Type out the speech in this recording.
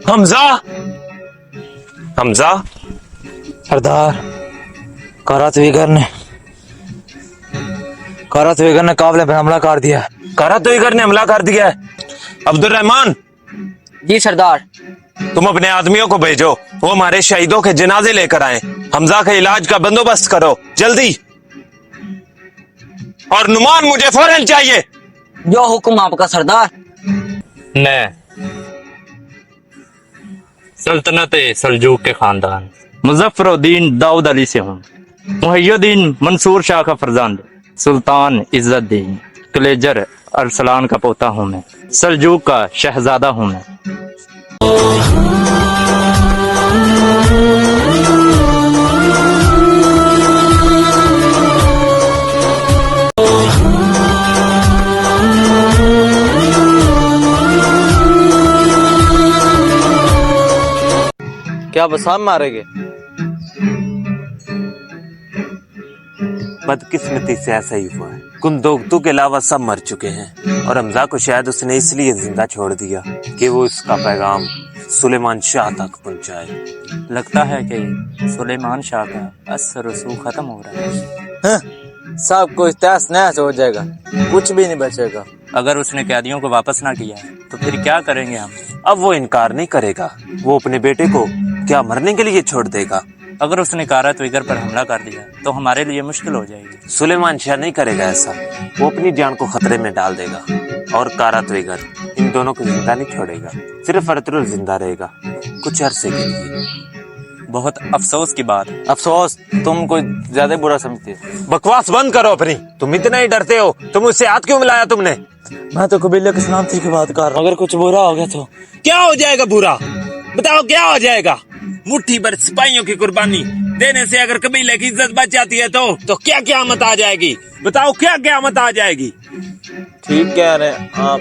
हमजा, हमजा। सरदार, कारात वेगर ने काबले पर हमला कर दिया। कारात वेगर ने हमला कर दिया है। अब्दुल रहमान, जी सरदार। तुम अपने आदमियों को भेजो, वो हमारे शहीदों के जनाजे लेकर आए। हमजा के इलाज का बंदोबस्त करो जल्दी। और नुमान मुझे फौरन चाहिए। जो हुक्म आपका सरदार। मैं सल्तनत सल्जूक के खानदान मुजफ्फरुद्दीन दाऊद अली से हूँ। मुहियुद्दीन मंसूर शाह का फर्जंद सुल्तान इज्जतदीन कलेजर अरसलान का पोता हूँ मैं। सल्जूक का शहजादा हूँ मैं। क्या बसाम मारेंगे? बदकिस्मती से ऐसा ही हुआ है। कुंदोगतू के अलावा सब मर चुके हैं और हमजा को शायद उसने इसलिए जिंदा छोड़ दिया कि वो उसका पैगाम सुलेमान शाह तक पहुंचाए। लगता है कि सुलेमान शाह का असर रसूख खत्म हो रहा है। सब कुछ तहस नहस हो जाएगा, कुछ भी नहीं बचेगा। अगर उसने कैदियों को वापस ना किया तो फिर क्या करेंगे हम? अब वो इनकार नहीं करेगा। वो अपने बेटे को क्या मरने के लिए छोड़ देगा? अगर उसने कारात विगर पर हमला कर दिया तो हमारे लिए मुश्किल हो जाएगी। सुलेमान शाह नहीं करेगा ऐसा। वो अपनी जान को खतरे में डाल देगा और कारात विगर इन दोनों को जिंदा नहीं छोड़ेगा। सिर्फ अर्तुगरुल जिंदा रहेगा कुछ अरसे के लिए। बहुत अफसोस की बात। अफसोस? तुम कोई ज्यादा बुरा समझते हो। बकवास बंद करो अपनी। तुम इतना ही डरते हो तो मुझसे हाथ क्यों मिलाया तुमने? मैं तो कबीले के सलामती की बात कर रहा हूँ। अगर कुछ बुरा हो गया तो क्या हो जाएगा बुरा? बताओ क्या हो जाएगा? मुट्ठी भर सिपाहियों की कुर्बानी देने से अगर कबीले की इज्जत बच जाती है तो क्या क़यामत आ जाएगी? बताओ क्या क़यामत आ जाएगी? ठीक कह रहे हैं आप।